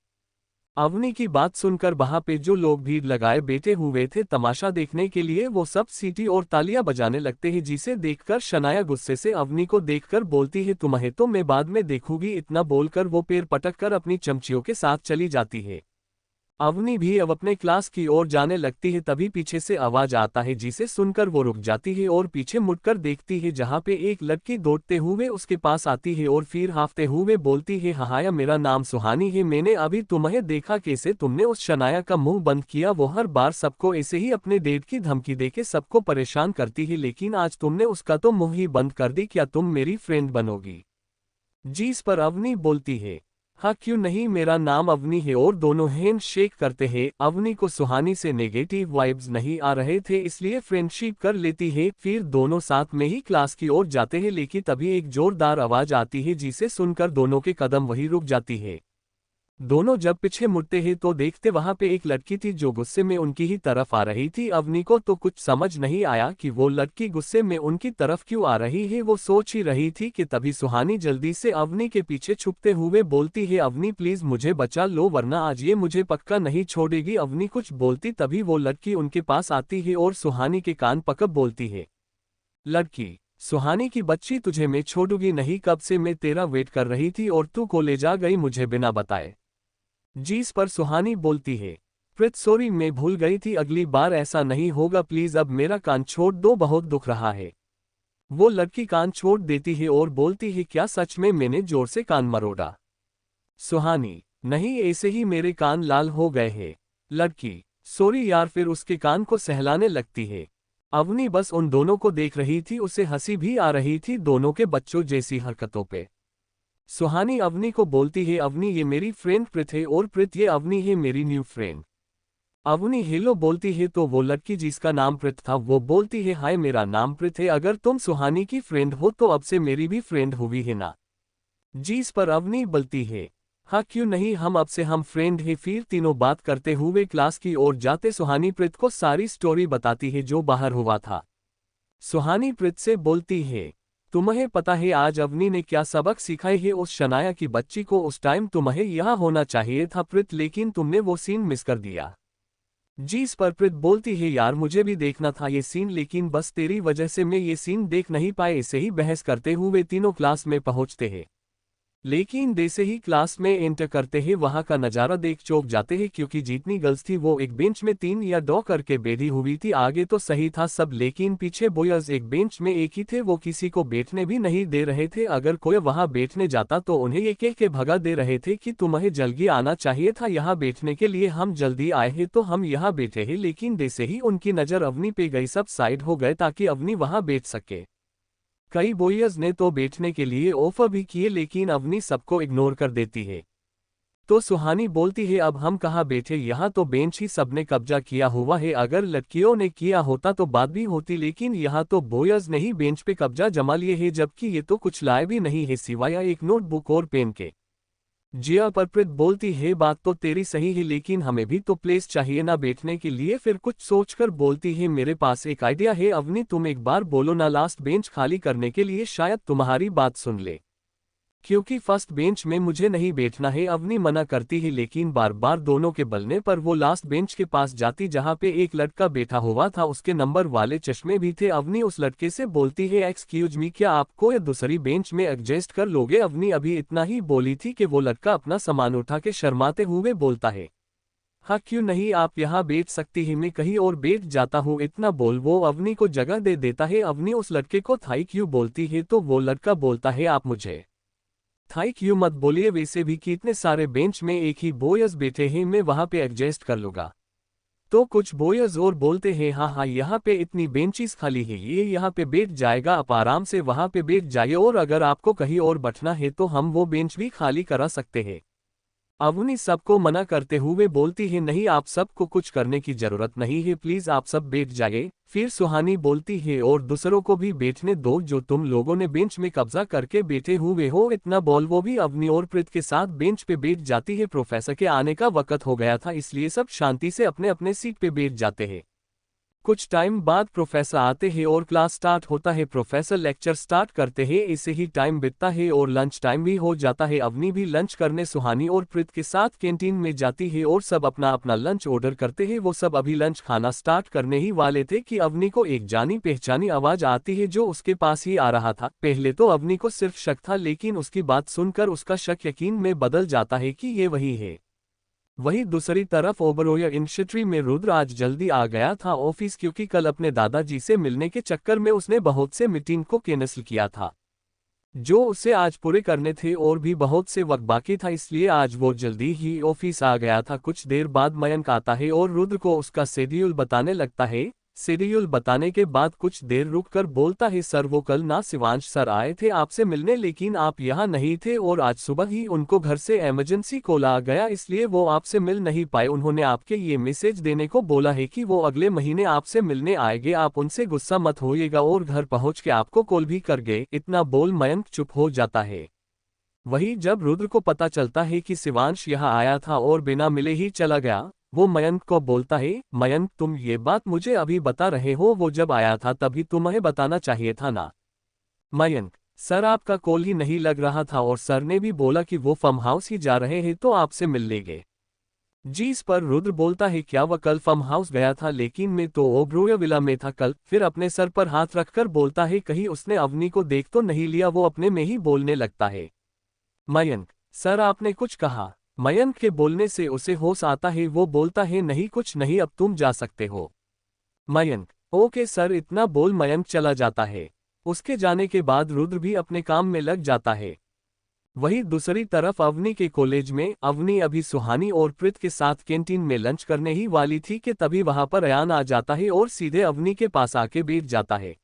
अवनी की बात सुनकर वहां पे जो लोग भीड़ लगाए बैठे हुए थे तमाशा देखने के लिए, वो सब सीटी और तालियां बजाने लगते हैं। जिसे देखकर शनाया गुस्से से अवनी को देखकर बोलती है, तुम्हें तो मैं बाद में देखूंगी। इतना बोलकर वो पैर पटक कर अपनी चमचियों के साथ चली जाती है। अवनी भी अब अपने क्लास की ओर जाने लगती है, तभी पीछे से आवाज आता है जिसे सुनकर वो रुक जाती है और पीछे मुड़कर देखती है जहां पे एक लड़की दौड़ते हुए उसके पास आती है और फिर हांफते हुए बोलती है, हाया मेरा नाम सुहानी है। मैंने अभी तुम्हें देखा कैसे तुमने उस शनाया का मुंह बंद किया। वो हर बार सबको ऐसे ही अपने डैड की धमकी देके सबको परेशान करती है, लेकिन आज तुमने उसका तो मुंह ही बंद कर दी। क्या तुम मेरी फ्रेंड बनोगी? जिस पर अवनी बोलती है, हाँ क्यों नहीं, मेरा नाम अवनी है। और दोनों हैंड शेक करते हैं। अवनी को सुहानी से नेगेटिव वाइब्स नहीं आ रहे थे इसलिए फ्रेंडशिप कर लेती है। फिर दोनों साथ में ही क्लास की ओर जाते हैं, लेकिन तभी एक जोरदार आवाज आती है जिसे सुनकर दोनों के कदम वहीं रुक जाती है। दोनों जब पीछे मुड़ते हैं तो देखते वहां पे एक लड़की थी जो गुस्से में उनकी ही तरफ आ रही थी। अवनी को तो कुछ समझ नहीं आया कि वो लड़की गुस्से में उनकी तरफ क्यों आ रही है। वो सोच ही रही थी कि तभी सुहानी जल्दी से अवनी के पीछे छुपते हुए बोलती है, अवनी प्लीज मुझे बचा लो वरना आज ये मुझे पक्का नहीं छोड़ेगी। अवनी कुछ बोलती तभी वो लड़की उनके पास आती है और सुहानी के कान पकड़ बोलती है, लड़की सुहानी की बच्ची, तुझे मैं छोड़ूंगी नहीं। कब से मैं तेरा वेट कर रही थी और तू कॉलेज आ गई मुझे बिना बताए। जिस पर सुहानी बोलती है, प्रीत सॉरी मैं भूल गई थी, अगली बार ऐसा नहीं होगा प्लीज अब मेरा कान छोड़ दो, बहुत दुख रहा है। वो लड़की कान छोड़ देती है और बोलती है, क्या सच में मैंने जोर से कान मरोड़ा? सुहानी, नहीं ऐसे ही मेरे कान लाल हो गए हैं। लड़की, सॉरी यार, फिर उसके कान को सहलाने लगती है। अवनी बस उन दोनों को देख रही थी, उसे हंसी भी आ रही थी दोनों के बच्चों जैसी हरकतों पे। सुहानी अवनी को बोलती है, अवनी ये मेरी फ्रेंड प्रीत है और प्रीत ये अवनी है मेरी न्यू फ्रेंड। अवनी हेलो बोलती है तो वो लड़की जिसका नाम प्रीत था वो बोलती है, हाय मेरा नाम प्रीत है, अगर तुम सुहानी की फ्रेंड हो तो अब से मेरी भी फ्रेंड हुई है ना? जिस पर अवनी बोलती है, हाँ क्यों नहीं, हम अब से हम फ्रेंड हैं। फिर तीनों बात करते हुए क्लास की ओर जाते सुहानी प्रीत को सारी स्टोरी बताती है जो बाहर हुआ था। सुहानी प्रीत से बोलती है, तुम्हें पता है आज अवनी ने क्या सबक सिखाई है उस शनाया की बच्ची को? उस टाइम तुम्हें यहाँ होना चाहिए था प्रीत, लेकिन तुमने वो सीन मिस कर दिया। जिस पर प्रीत बोलती है, यार मुझे भी देखना था ये सीन, लेकिन बस तेरी वजह से मैं ये सीन देख नहीं पाए। ऐसे ही बहस करते हुए तीनों क्लास में पहुंचते हैं, लेकिन जैसे ही क्लास में एंटर करते हैं वहां का नजारा देख चौंक जाते हैं, क्योंकि जितनी गर्ल्स थी वो एक बेंच में 3 या 2 करके बैठी हुई थी। आगे तो सही था सब, लेकिन पीछे बॉयज एक बेंच में एक ही थे, वो किसी को बैठने भी नहीं दे रहे थे। अगर कोई वहां बैठने जाता तो उन्हें एक एक के भगा दे रहे थे कि तुम्हें जल्दी आना चाहिए था यहाँ बैठने के लिए, हम जल्दी आए हैं तो हम यहाँ बैठे हैं। लेकिन जैसे ही उनकी नजर अवनी पे गई सब साइड हो गए ताकि अवनी वहां बैठ सके। कई बॉयज ने तो बैठने के लिए ऑफर भी किए, लेकिन अवनी सबको इग्नोर कर देती है। तो सुहानी बोलती है अब हम कहाँ बैठे, यहाँ तो बेंच ही सबने कब्जा किया हुआ है, अगर लड़कियों ने किया होता तो बात भी होती, लेकिन यहाँ तो बॉयज ने ही बेंच पे कब्जा जमा लिए है, जबकि ये तो कुछ लाए भी नहीं है सिवाय एक नोटबुक और पेन के। जिया परप्रीत बोलती है बात तो तेरी सही है, लेकिन हमें भी तो प्लेस चाहिए ना बैठने के लिए। फिर कुछ सोचकर बोलती है मेरे पास एक आइडिया है अवनी, तुम एक बार बोलो ना लास्ट बेंच खाली करने के लिए, शायद तुम्हारी बात सुन ले। क्योंकि फर्स्ट बेंच में मुझे नहीं बैठना है। अवनी मना करती है, लेकिन बार बार दोनों के बलने पर वो लास्ट बेंच के पास जाती जहां पे एक लड़का बैठा हुआ था, उसके नंबर वाले चश्मे भी थे। अवनी उस लड़के से बोलती है एक्सक्यूज मी, क्या आपको या दूसरी बेंच में एडजस्ट कर लोगे। अवनी अभी इतना ही बोली थी कि वो लड़का अपना सामान उठा के शर्माते हुए बोलता है हाँ क्यों नहीं, आप यहाँ बैठ सकती है, मैं कहीं और बैठ जाता हूँ। इतना बोल वो अवनी को जगह दे देता है। अवनी उस लड़के को थैंक यू बोलती है तो वो लड़का बोलता है आप मुझे थैंक यू मत बोलिए, वैसे भी कितने सारे बेंच में एक ही बॉयज बैठे हैं, मैं वहां पे एडजस्ट कर लूंगा। तो कुछ बॉयज और बोलते हैं हाँ हाँ यहाँ पे इतनी बेंचेस खाली है, ये यहाँ पे बैठ जाएगा, आप आराम से वहां पे बैठ जाइए, और अगर आपको कहीं और बैठना है तो हम वो बेंच भी खाली करा सकते हैं। अवनी सबको मना करते हुए बोलती है नहीं, आप सबको कुछ करने की जरूरत नहीं है, प्लीज आप सब बैठ जाइए। फिर सुहानी बोलती है और दूसरों को भी बैठने दो, जो तुम लोगों ने बेंच में कब्जा करके बैठे हुए हो। इतना बोल वो भी अवनी और प्रीत के साथ बेंच पे बैठ जाती है। प्रोफेसर के आने का वक्त हो गया था, इसलिए सब शांति से अपने अपने सीट पे बैठ जाते हैं। कुछ टाइम बाद प्रोफेसर आते हैं और क्लास स्टार्ट होता है। प्रोफेसर लेक्चर स्टार्ट करते हैं, इसे ही टाइम बीतता है और लंच टाइम भी हो जाता है। अवनी भी लंच करने सुहानी और प्रीत के साथ कैंटीन में जाती है और सब अपना अपना लंच ऑर्डर करते हैं। वो सब अभी लंच खाना स्टार्ट करने ही वाले थे कि अवनी को एक जानी पहचानी आवाज आती है जो उसके पास ही आ रहा था। पहले तो अवनी को सिर्फ शक था, लेकिन उसकी बात सुनकर उसका शक यकीन में बदल जाता है कि ये वही है। वहीं दूसरी तरफ ओबरोय इंडस्ट्री में रुद्र आज जल्दी आ गया था ऑफिस, क्योंकि कल अपने दादाजी से मिलने के चक्कर में उसने बहुत से मीटिंग को कैंसिल किया था जो उसे आज पूरे करने थे, और भी बहुत से वक्त बाकी था, इसलिए आज वो जल्दी ही ऑफिस आ गया था। कुछ देर बाद मयंक आता है और रुद्र को उसका शेड्यूल बताने लगता है। शेड्यूल बताने के बाद कुछ देर रुककर बोलता है सर वो कल ना शिवांश सर आए थे आपसे मिलने, लेकिन आप यहाँ नहीं थे, और आज सुबह ही उनको घर से इमरजेंसी कॉल आ गया, इसलिए वो आपसे मिल नहीं पाए। उन्होंने आपके ये मैसेज देने को बोला है कि वो अगले महीने आपसे मिलने आएंगे, आप उनसे गुस्सा मत होइएगा, और घर पहुँच के आपको कॉल भी कर गए। इतना बोल मयंक चुप हो जाता है। वही जब रुद्र को पता चलता है कि शिवांश यहाँ आया था और बिना मिले ही चला गया, वो मयंक को बोलता है मयंक तुम ये बात मुझे अभी बता रहे हो, वो जब आया था तभी तुम्हें बताना चाहिए था ना। मयंक सर आपका कॉल ही नहीं लग रहा था, और सर ने भी बोला कि वो फार्म हाउस ही जा रहे हैं तो आपसे मिल लेंगे। जिस पर रुद्र बोलता है क्या वह कल फार्म हाउस गया था, लेकिन मैं तो ओबरोय विला में था कल। फिर अपने सर पर हाथ रखकर बोलता है कहीं उसने अवनी को देख तो नहीं लिया, वो अपने में ही बोलने लगता है। मयंक सर आपने कुछ कहा। मयंक के बोलने से उसे होश आता है, वो बोलता है नहीं कुछ नहीं, अब तुम जा सकते हो। मयंक ओके सर, इतना बोल मयंक चला जाता है। उसके जाने के बाद रुद्र भी अपने काम में लग जाता है। वहीं दूसरी तरफ अवनी के कॉलेज में अवनी अभी सुहानी और प्रीत के साथ कैंटीन में लंच करने ही वाली थी कि तभी वहां पर अयान आ जाता है और सीधे अवनी के पास आके बैठ जाता है।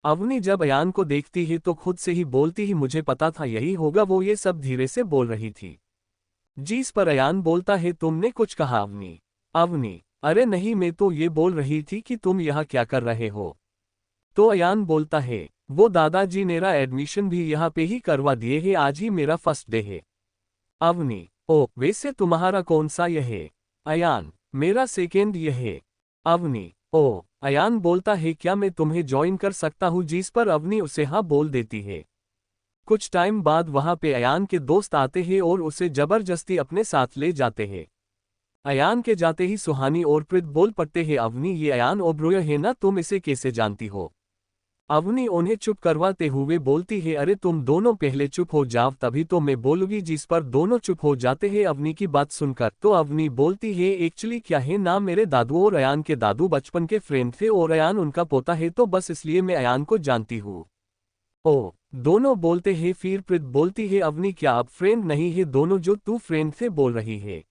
अवनी जब अयान को देखती है तो खुद से ही बोलती ही मुझे पता था यही होगा, वो ये सब धीरे से बोल रही थी। जिस पर अयान बोलता है तुमने कुछ कहा अवनी। अवनी अरे नहीं, मैं तो ये बोल रही थी कि तुम यहाँ क्या कर रहे हो। तो अयान बोलता है वो दादाजी मेरा एडमिशन भी यहाँ पे ही करवा दिए है, आज ही मेरा फर्स्ट डे है। अवनी ओ वैसे तुम्हारा कौन सा यह है। अयान मेरा सेकेंड यह है। अवनी ओ अयान बोलता है क्या मैं तुम्हें ज्वाइन कर सकता हूँ, जिस पर अवनी उसे हाँ बोल देती है। कुछ टाइम बाद वहां पे अयान के दोस्त आते हैं और उसे जबरदस्ती अपने साथ ले जाते हैं। अयान के जाते ही सुहानी और प्रीत बोल पड़ते हैं अवनी ये अयान ओबरोय है ना, तुम इसे कैसे जानती हो। अवनी उन्हें चुप करवाते हुए बोलती है अरे तुम दोनों पहले चुप हो जाओ तभी तो मैं बोलूंगी, जिस पर दोनों चुप हो जाते हैं अवनी की बात सुनकर। तो अवनी बोलती है एक्चुअली क्या है ना, मेरे दादू और अयान के दादू बचपन के फ्रेंड थे और अयान उनका पोता है, तो बस इसलिए मैं अयान को जानती हूँ। ओ दोनों बोलते हैं। फिर प्रीत बोलती है अवनी क्या अब फ्रेंड नहीं है दोनों जो तू फ्रेंड थे बोल रही है।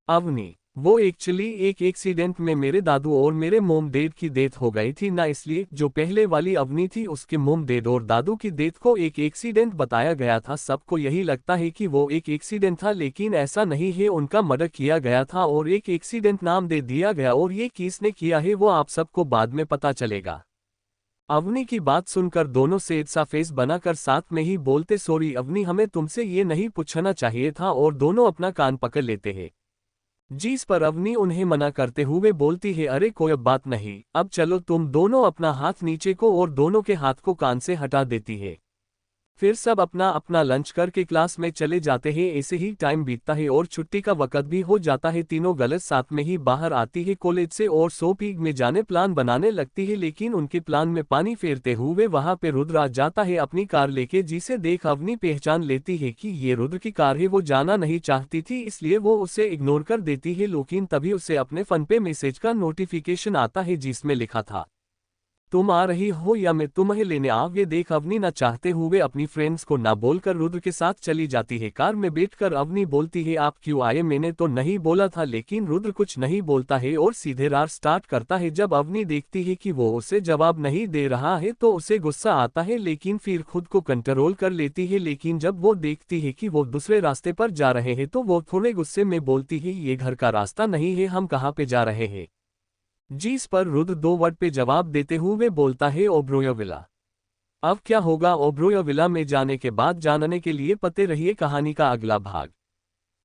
अवनी वो एक्चुअली एक एक्सीडेंट में मेरे दादू और मेरे मोम डैड की डेथ हो गई थी ना, इसलिए जो पहले वाली अवनी थी उसके मोम डैड और दादू की डेथ को एक एक्सीडेंट बताया गया था। सबको यही लगता है कि वो एक एक्सीडेंट था, लेकिन ऐसा नहीं है, उनका मर्डर किया गया था और एक एक्सीडेंट नाम दे दिया गया, और ये किसने किया है वो आप सबको बाद में पता चलेगा। अवनी की बात सुनकर दोनों सेड सा फेस बनाकर साथ में ही बोलते, सॉरी अवनी, हमें तुमसे ये नहीं पूछना चाहिए था, और दोनों अपना कान पकड़ लेते हैं। जिस पर अवनी उन्हें मना करते हुए बोलती है, अरे कोई बात नहीं, अब चलो तुम दोनों अपना हाथ नीचे को, और दोनों के हाथ को कान से हटा देती है। फिर सब अपना अपना लंच करके क्लास में चले जाते हैं। ऐसे ही टाइम बीतता है और छुट्टी का वक्त भी हो जाता है। तीनों गलत साथ में ही बाहर आती है कॉलेज से और शॉपिंग में जाने प्लान बनाने लगती है, लेकिन उनके प्लान में पानी फेरते हुए वहां पे रुद्र आ जाता है अपनी कार लेके, जिसे देख अवनी पहचान लेती है कि ये रुद्र की कार है। वो जाना नहीं चाहती थी इसलिए वो उसे इग्नोर कर देती है, लेकिन तभी उसे अपने फोन पे मैसेज का नोटिफिकेशन आता है जिसमें लिखा था, तुम आ रही हो या मैं तुम्हें लेने आऊँ। ये देख अवनी न चाहते हुए अपनी फ्रेंड्स को ना बोलकर रुद्र के साथ चली जाती है। कार में बैठकर अवनी बोलती है, आप क्यों आए, मैंने तो नहीं बोला था। लेकिन रुद्र कुछ नहीं बोलता है और सीधे रार स्टार्ट करता है। जब अवनी देखती है कि वो उसे जवाब नहीं दे रहा है तो उसे गुस्सा आता है, लेकिन फिर खुद को कंट्रोल कर लेती है। लेकिन जब वो देखती है कि वो दूसरे रास्ते पर जा रहे हैं तो वो थोड़े गुस्से में बोलती है, ये घर का रास्ता नहीं है, हम कहाँ पे जा रहे हैं। जिस पर रुद्र 2 वर्ड पे जवाब देते हुए बोलता है, ओब्रोयो विला। अब क्या होगा ओब्रोयो विला में जाने के बाद जानने के लिए पते रहिए कहानी का अगला भाग।